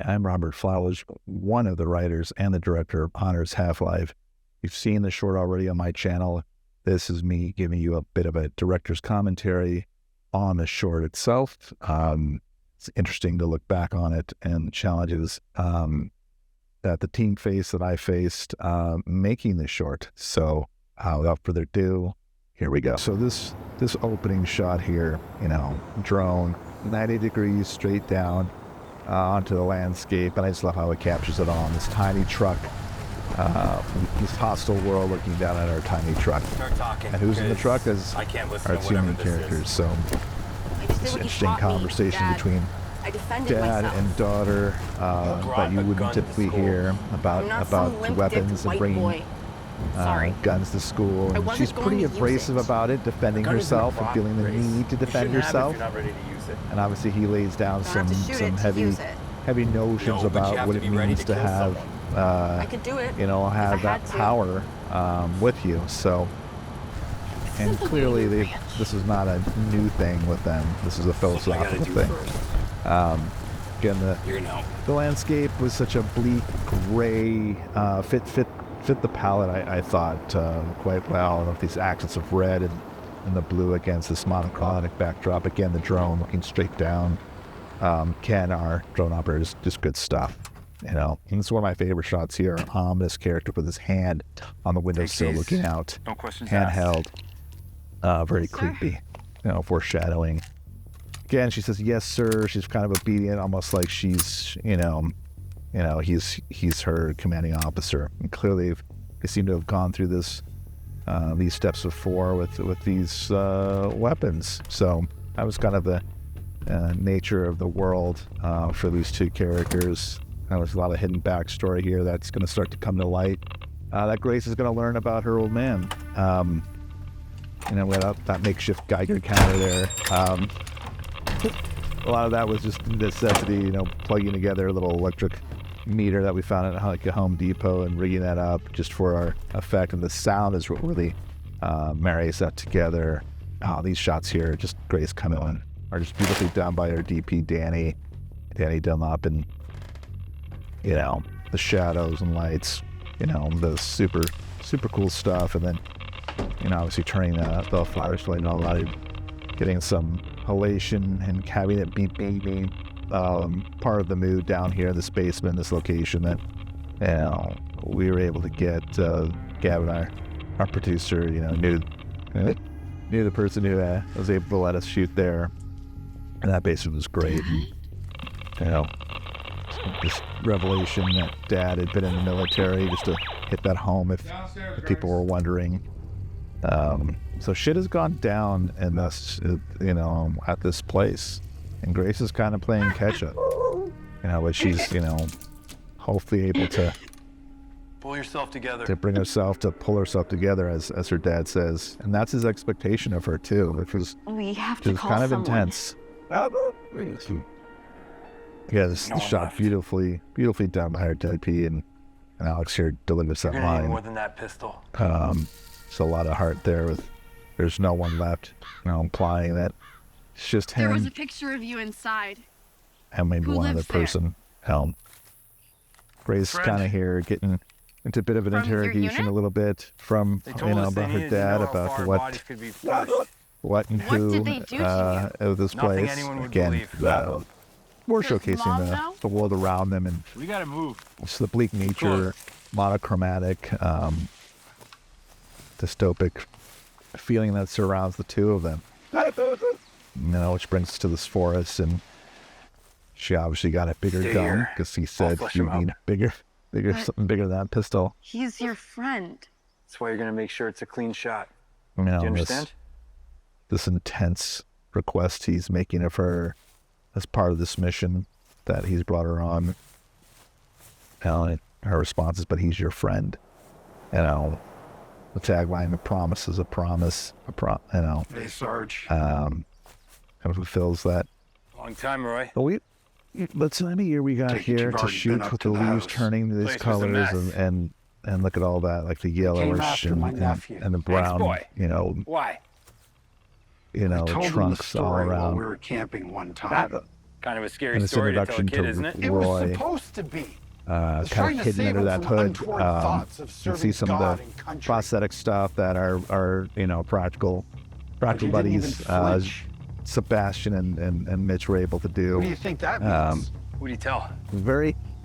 I'm Robert Flowers, one of the writers and the director of Honors Half-Life. You've seen the short already on my channel. This is me giving you a bit of a director's commentary on the short itself. It's interesting to look back on it and the challenges that the team faced, that I faced making the short. So without further ado, here we go. So this opening shot here, drone, 90 degrees straight down onto the landscape, and I just love how it captures it all. This tiny truck, this hostile world looking down at our tiny truck. And who's in the truck is our two main characters. So it's an interesting conversation between dad and daughter that you wouldn't typically hear about weapons and bringing guns to school. And she's pretty abrasive about it, defending herself and feeling the need to defend herself. And obviously he lays down some heavy notions about what it means to have have that power with you. So, and clearly this is not a new thing with them. This is a philosophical thing. Again, the landscape was such a bleak gray, fit the palette, I thought, quite well, with these accents of red and the blue against this monochromatic backdrop. Again, the drone looking straight down. Ken, our drone operator, is just good stuff. And it's one of my favorite shots here. Ominous character with his hand on the windowsill looking out. No questions handheld. Very creepy. Foreshadowing. Again, she says, "Yes, sir." She's kind of obedient, almost like she's, he's her commanding officer. And clearly, they seem to have gone through these steps before with these weapons. So that was kind of the nature of the world for these two characters. There's a lot of hidden backstory here that's going to start to come to light. That Grace is going to learn about her old man. We had that makeshift Geiger counter there. A lot of that was just necessity, plugging together a little electric meter that we found at like a Home Depot and rigging that up just for our effect. And the sound is what really marries that together. These shots here, just Grace coming on, are just beautifully done by our DP Danny Dunlop, and the shadows and lights, the super cool stuff. And then obviously turning the flashlight and all that, getting some halation and having it be part of the mood down here in this basement, this location that we were able to get. Gavin, our producer, knew the person who was able to let us shoot there, and that basement was great. This revelation that Dad had been in the military, just to hit that home if people were wondering. So shit has gone down in this, at this place, and Grace is kind of playing catch up. But she's, hopefully able to pull yourself together, to pull herself together, as her dad says, and that's his expectation of her too, which was kind of intense. Yeah, this shot beautifully done by her DP, and Alex here delivers that line. More than that pistol. It's a lot of heart there with "there's no one left," implying that it's just him. There was a picture of you inside. And maybe one other person. Grace kind of here getting into a bit of an interrogation a little bit from about her dad, about what and who of this place. Again, more showcasing the world around them, and we gotta move. It's the bleak nature, monochromatic, dystopic feeling that surrounds the two of them. Which brings us to this forest, and she obviously got a bigger gun because he said you need something bigger than that pistol. He's your friend. That's why you're gonna make sure it's a clean shot. Do you understand? This intense request he's making of her as part of this mission that he's brought her on. And her response is, "But he's your friend." The tagline, "A promise is a promise." Hey, Sarge. Kind of fulfills that. Long time, Roy. But the time of year we got here to shoot with the leaves turning to these colors and look at all that, like the yellowish and the brown, Why? trunks all around. We were camping one time. Kind of a scary And this story to tell a introduction kid, to isn't it? It was Roy, supposed to be. kind of hidden under that hood. You can see some of the prosthetic stuff that are practical buddies. Sebastian and Mitch were able to do. What do you think that means? What do you tell? It's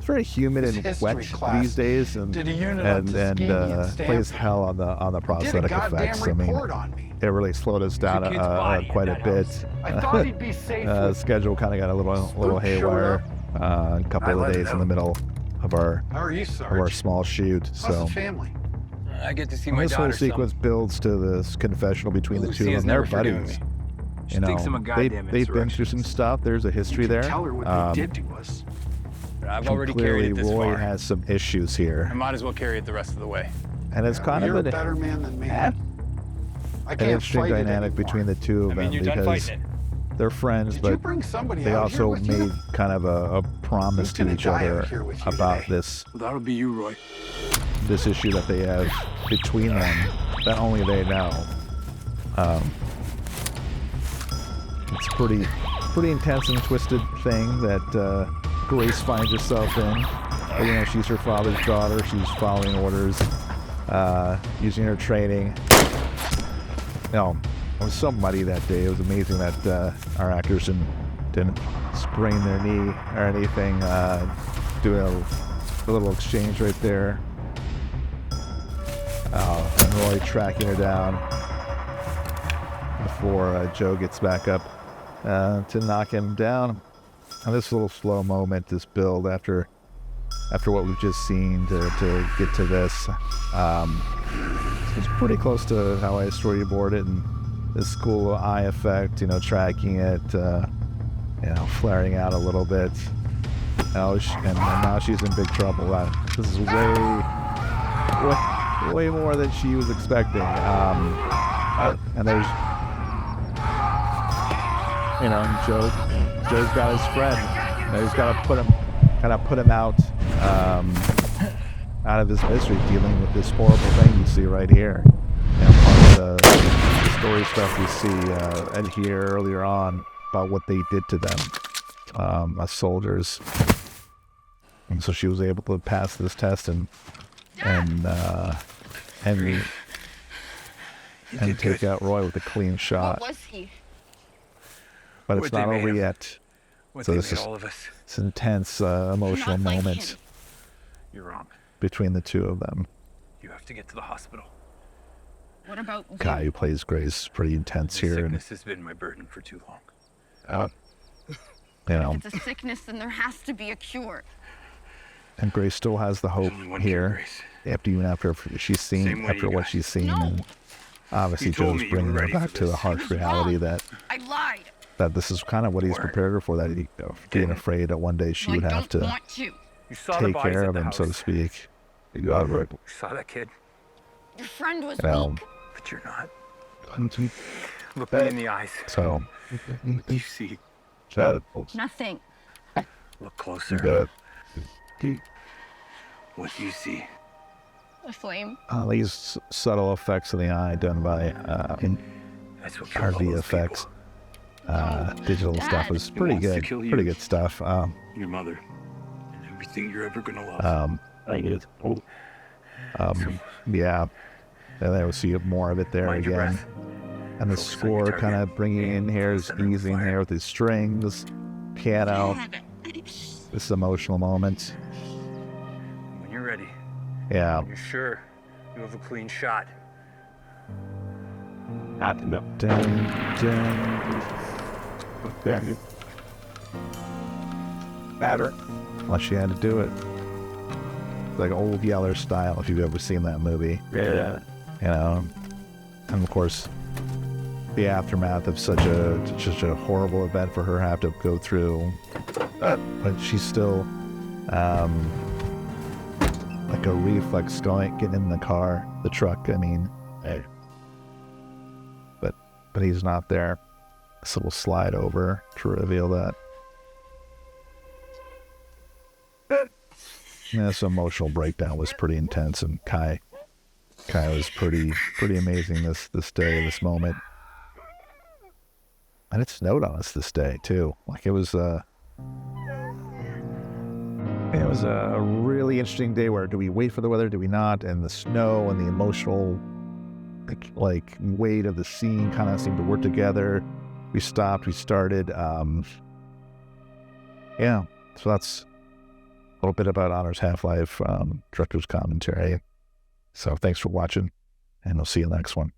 very humid and History wet class these days, and did a unit on Tuskegee and plays Stanford. hell on the Did a prosthetic goddamn effects. I mean, report on me. it really slowed us down kid's body in quite a that bit. house. I thought he'd be safe with Schedule kind of got a little Spook haywire. A couple I of let it days in the out. middle of our How are you, Sarge? small shoot. How's So the family? I get to see and my this whole daughter sequence builds to this confessional between the Lucy two of has them. They're never forgiven buddies. me. She You know, thinks I'm a goddamn they've been through some stuff. There's a history there. Tell her what they did to us. I've already carried Clearly, it this Roy far. has some issues I here, might as well carry it the rest of the way. and it's kind You're of a better man than me. I an can't interesting fight it dynamic anymore. between the two of I them mean, you're done because fighting it. they're friends, Did you but bring somebody they out here also with you? made kind of a promise Who's to gonna each die other out here with you about today? this Well, that'll be you, Roy. issue that they have between them that only they know. It's pretty intense and twisted thing that Grace finds herself in. She's her father's daughter. She's following orders, using her training. It was so muddy that day. It was amazing that our actors didn't sprain their knee or anything. Doing a little exchange right there. And Roy tracking her down before Joe gets back up to knock him down. And this little slow moment, this build after what we've just seen to get to this. It's pretty close to how I storyboard it, and this cool eye effect, tracking it, flaring out a little bit. And now she's in big trouble. This is way more than she was expecting. And there's, Joe's got his friend. He's got to put him out of his misery, dealing with this horrible thing you see right here. Part of the story stuff we see and hear earlier on about what they did to them as soldiers. And so she was able to pass this test and take out Roy with a clean shot. What was he? But it's What they not made over him. yet. What So they this made is all of us. it's an intense emotional Not like moment him. You're wrong. between the two of them. You have to get to the hospital. What about you? Guy who plays Grace is pretty intense This here, and sickness has been my burden for too long. If it's a sickness, then there has to be a cure. and Grace still has the hope only one here. cure, Grace. After she's seen, Same way after you what guys. she's seen, No. and obviously You told Joe's me you bringing were her ready back for to the this. harsh was reality wrong. that I lied. this is kind of what he's Word. prepared her for. That he, being afraid that one day she Well, would I have don't to want to. You saw the take bodies care at of the him, house. so to speak. You got it. You saw that kid, Your friend was You know. weak. but you're not. Look me in the eyes. So, What do you see? Nothing. Look closer. Good. What do you see? A flame. These subtle effects of the eye done by That's what killed all those RVFX. people. Digital Dad. stuff was He pretty wants to good. kill you. Pretty good stuff. Your mother. And everything you're ever gonna love. Yeah. And then we'll see more of it there Mind your again. breath. And the Focus on score your kind of target. bringing in here is Center of easing fire. here with these strings, piano, this emotional moment. When you're ready, Yeah. you're sure you have a clean shot. Dun, dun. Well, she had to do it. It's like old Yeller style, if you've ever seen that movie. Yeah. And of course, the aftermath of such a horrible event for her to have to go through. But she's still like a reflex getting in the car, the truck. I mean, but he's not there. So we'll slide over to reveal that. Yeah, this emotional breakdown was pretty intense, and Kai was pretty amazing this day, this moment. And it snowed on us this day too. Like it was It was a really interesting day where do we wait for the weather, do we not? And the snow and the emotional like weight of the scene kind of seemed to work together. We stopped, we started. Yeah, so that's a little bit about Honor's Half-Life director's commentary. So thanks for watching, and we'll see you in the next one.